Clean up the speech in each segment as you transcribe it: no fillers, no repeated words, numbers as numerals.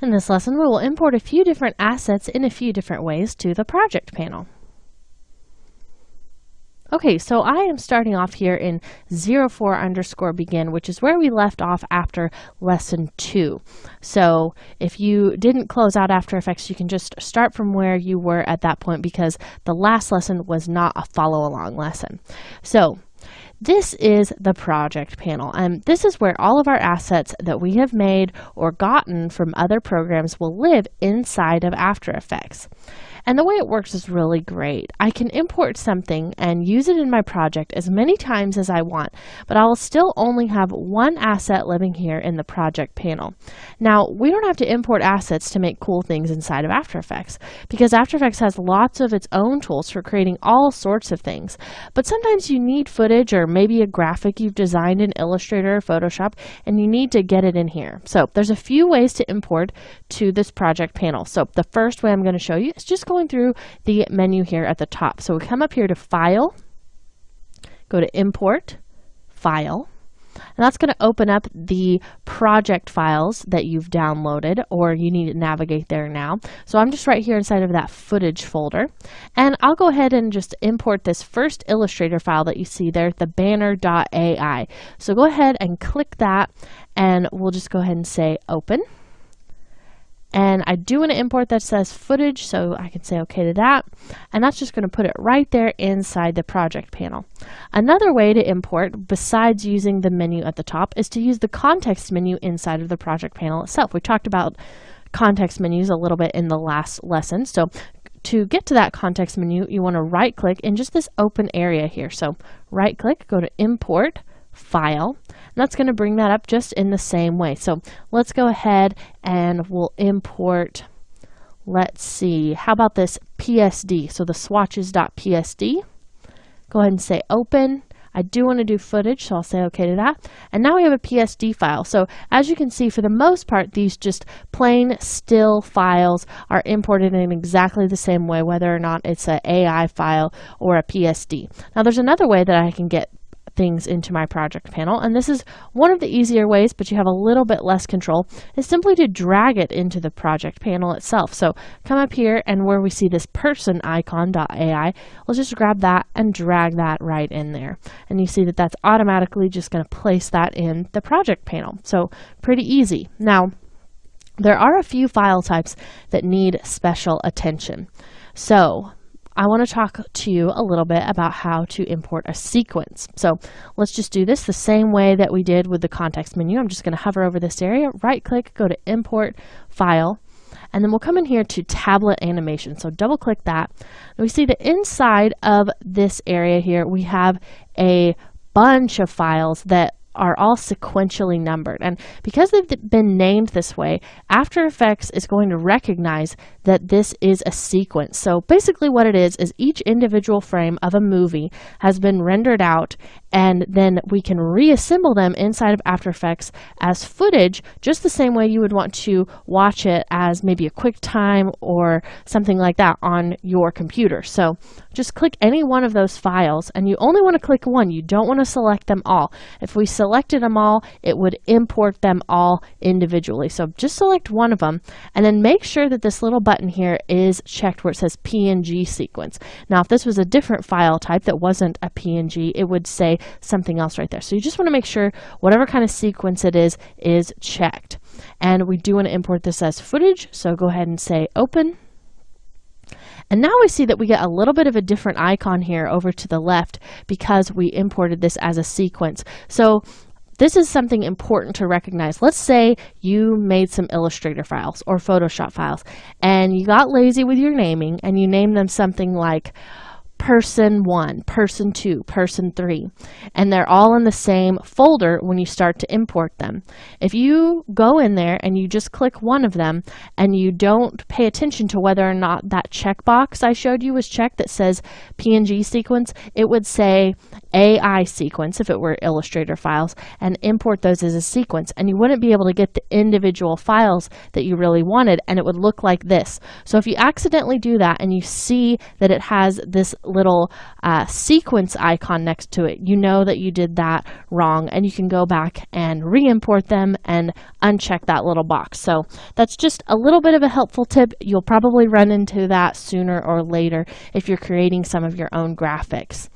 In this lesson, we will import a few different assets in a few different ways to the project panel. Okay, so I am starting off here in 04_begin, which is where we left off after lesson 2. So if you didn't close out After Effects, you can just start from where you were at that point because the last lesson was not a follow-along lesson. So this is the project panel, and this is where all of our assets that we have made or gotten from other programs will live inside of After Effects. And the way it works is really great. I can import something and use it in my project as many times as I want, but I will still only have one asset living here in the project panel. Now, we don't have to import assets to make cool things inside of After Effects because After Effects has lots of its own tools for creating all sorts of things. But sometimes you need footage or maybe a graphic you've designed in Illustrator or Photoshop and you need to get it in here. So there's a few ways to import to this project panel. So the first way I'm going to show you is just going through the menu here at the top. So we come up here to File, go to Import, File, and that's going to open up the project files that you've downloaded or you need to navigate there now. So I'm just right here inside of that footage folder, and I'll go ahead and just import this first Illustrator file that you see there, the banner.ai. So go ahead and click that, and we'll just go ahead and say Open. And I do want to import that says footage, so I can say okay to that. And that's just going to put it right there inside the project panel. Another way to import, besides using the menu at the top, is to use the context menu inside of the project panel itself. We talked about context menus a little bit in the last lesson. So to get to that context menu, you want to right click in just this open area here. So right click, go to Import, File, and that's going to bring that up just in the same way. So let's go ahead and we'll import, let's see, how about this PSD? So the swatches.psd. Go ahead and say Open. I do want to do footage, so I'll say okay to that. And now we have a PSD file. So as you can see, for the most part, these just plain still files are imported in exactly the same way, whether or not it's an AI file or a PSD. Now there's another way that I can get things into my project panel, and this is one of the easier ways, but you have a little bit less control, is simply to drag it into the project panel itself. So come up here, and where we see this person icon.ai, we'll just grab that and drag that right in there. And you see that that's automatically just going to place that in the project panel. So pretty easy. Now, there are a few file types that need special attention. So I want to talk to you a little bit about how to import a sequence. So let's just do this the same way that we did with the context menu. I'm just going to hover over this area, right click, go to Import, File, and then we'll come in here to Tablet Animation. So double click that. And we see that inside of this area here, we have a bunch of files that are all sequentially numbered. And because they've been named this way, After Effects is going to recognize that this is a sequence. So basically what it is each individual frame of a movie has been rendered out, and then we can reassemble them inside of After Effects as footage, just the same way you would want to watch it as maybe a QuickTime or something like that on your computer. So just click any one of those files, and you only want to click one. You don't want to select them all. If we selected them all, it would import them all individually. So just select one of them, and then make sure that this little button here is checked where it says PNG sequence. Now, if this was a different file type that wasn't a PNG, it would say something else right there. So you just want to make sure whatever kind of sequence it is checked. And we do want to import this as footage, so go ahead and say Open. And now we see that we get a little bit of a different icon here over to the left because we imported this as a sequence. So this is something important to recognize. Let's say you made some Illustrator files or Photoshop files, and you got lazy with your naming and you named them something like Person 1, Person 2, Person 3, and they're all in the same folder when you start to import them. If you go in there and you just click one of them and you don't pay attention to whether or not that checkbox I showed you was checked that says PNG sequence, it would say AI sequence if it were Illustrator files, and import those as a sequence, and you wouldn't be able to get the individual files that you really wanted, and it would look like this. So if you accidentally do that and you see that it has this little sequence icon next to it, you know that you did that wrong, and you can go back and re-import them and uncheck that little box. So that's just a little bit of a helpful tip. You'll probably run into that sooner or later if you're creating some of your own graphics.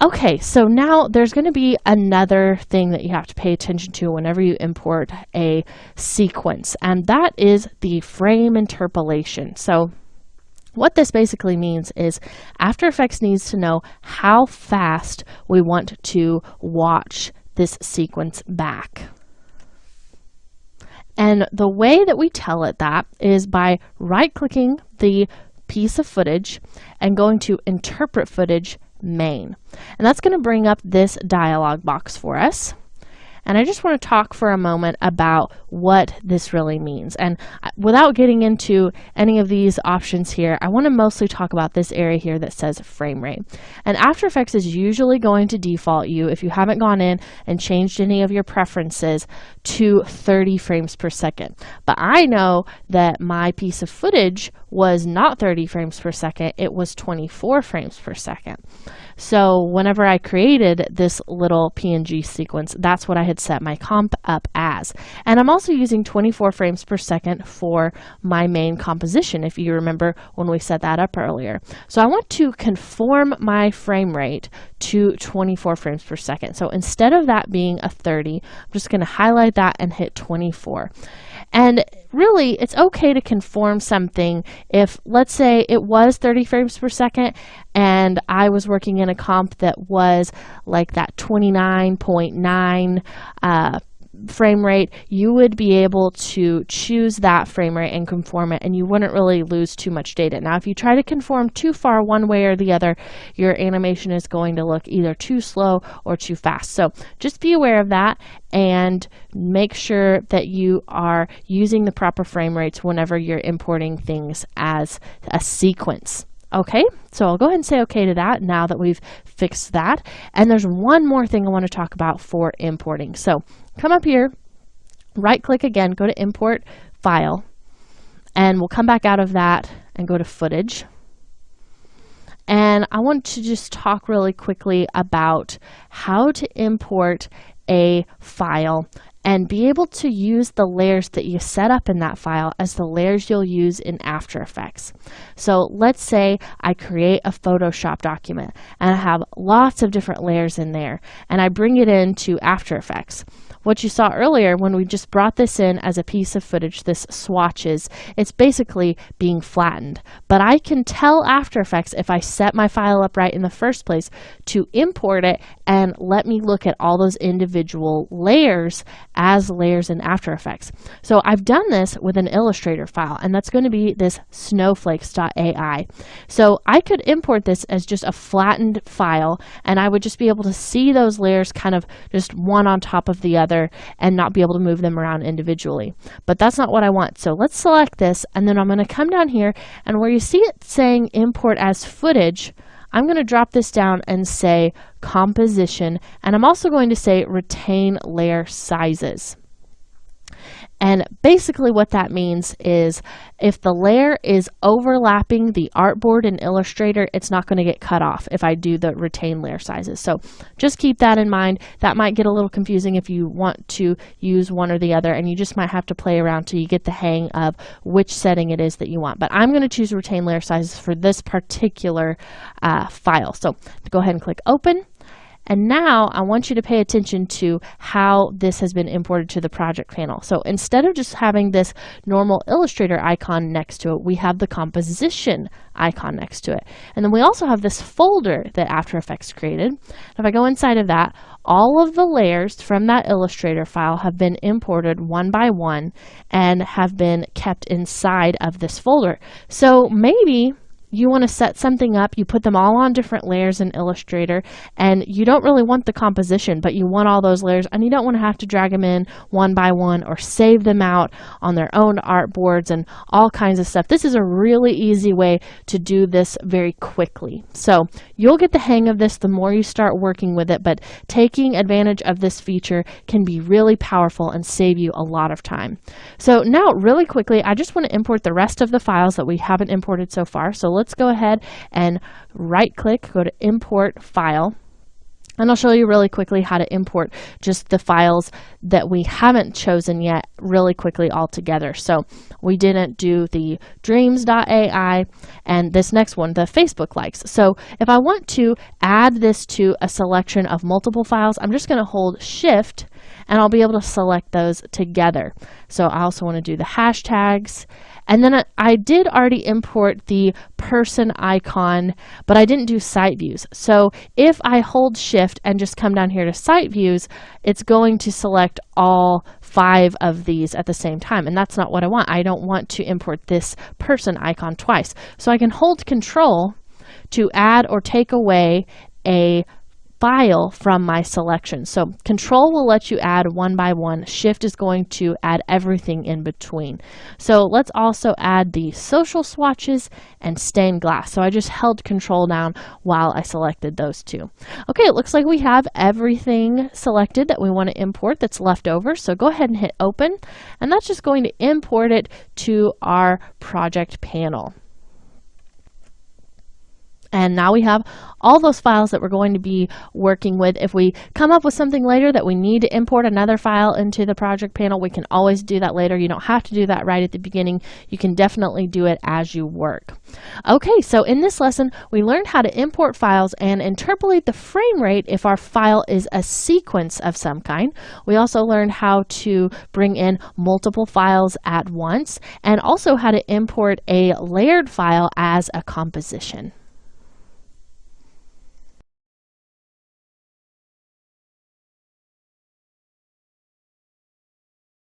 Okay, so now there's going to be another thing that you have to pay attention to whenever you import a sequence, and that is the frame interpolation. So what this basically means is After Effects needs to know how fast we want to watch this sequence back. And the way that we tell it that is by right-clicking the piece of footage and going to Interpret Footage Main. And that's going to bring up this dialog box for us. And I just want to talk for a moment about what this really means. And without getting into any of these options here, I want to mostly talk about this area here that says frame rate. And After Effects is usually going to default you, if you haven't gone in and changed any of your preferences, to 30 frames per second. But I know that my piece of footage was not 30 frames per second, it was 24 frames per second. So whenever I created this little PNG sequence, that's what I had set my comp up as. And I'm also using 24 frames per second for my main composition, if you remember when we set that up earlier. So I want to conform my frame rate to 24 frames per second. So instead of that being a 30, I'm just going to highlight that and hit 24. And really, it's okay to conform something if, let's say, it was 30 frames per second and I was working in a comp that was like that 29.9 frame rate, you would be able to choose that frame rate and conform it, and you wouldn't really lose too much data. Now, if you try to conform too far one way or the other, your animation is going to look either too slow or too fast. So just be aware of that and make sure that you are using the proper frame rates whenever you're importing things as a sequence. Okay, so I'll go ahead and say okay to that now that we've fixed that. And there's one more thing I want to talk about for importing. So come up here, right click again, go to Import File, and we'll come back out of that and go to Footage. And I want to just talk really quickly about how to import a file and be able to use the layers that you set up in that file as the layers you'll use in After Effects. So let's say I create a Photoshop document and I have lots of different layers in there and I bring it into After Effects. What you saw earlier when we just brought this in as a piece of footage, this swatches, it's basically being flattened. But I can tell After Effects, if I set my file up right in the first place, to import it and let me look at all those individual layers as layers in After Effects. So I've done this with an Illustrator file, and that's going to be this snowflakes.ai. So I could import this as just a flattened file, and I would just be able to see those layers kind of just one on top of the other and not be able to move them around individually. But that's not what I want. So let's select this, and then I'm going to come down here, and where you see it saying import as footage, I'm going to drop this down and say composition, and I'm also going to say retain layer sizes. And basically what that means is if the layer is overlapping the artboard in Illustrator, it's not going to get cut off if I do the retain layer sizes. So just keep that in mind. That might get a little confusing if you want to use one or the other, and you just might have to play around till you get the hang of which setting it is that you want. But I'm going to choose retain layer sizes for this particular file. So go ahead and click open. And now I want you to pay attention to how this has been imported to the project panel. So instead of just having this normal Illustrator icon next to it, we have the composition icon next to it. And then we also have this folder that After Effects created. If I go inside of that, all of the layers from that Illustrator file have been imported one by one and have been kept inside of this folder. So maybe you want to set something up, you put them all on different layers in Illustrator, and you don't really want the composition, but you want all those layers, and you don't want to have to drag them in one by one or save them out on their own artboards and all kinds of stuff. This is a really easy way to do this very quickly. So you'll get the hang of this the more you start working with it, but taking advantage of this feature can be really powerful and save you a lot of time. So now really quickly, I just want to import the rest of the files that we haven't imported so far. So let's go ahead and right click, go to import file. And I'll show you really quickly how to import just the files that we haven't chosen yet really quickly all together. So we didn't do the dreams.ai and this next one, the Facebook likes. So if I want to add this to a selection of multiple files, I'm just going to hold Shift and I'll be able to select those together. So I also want to do the hashtags. And then I did already import the person icon, but I didn't do site views. So if I hold Shift and just come down here to site views, it's going to select all 5 of these at the same time. And that's not what I want. I don't want to import this person icon twice. So I can hold Control to add or take away a file from my selection. So Control will let you add one by one. Shift is going to add everything in between. So let's also add the social swatches and stained glass. So I just held Control down while I selected those two. Okay, it looks like we have everything selected that we want to import that's left over. So go ahead and hit open, and that's just going to import it to our project panel. And now we have all those files that we're going to be working with. If we come up with something later that we need to import another file into the project panel, we can always do that later. You don't have to do that right at the beginning. You can definitely do it as you work. Okay, so in this lesson, we learned how to import files and interpolate the frame rate if our file is a sequence of some kind. We also learned how to bring in multiple files at once and also how to import a layered file as a composition.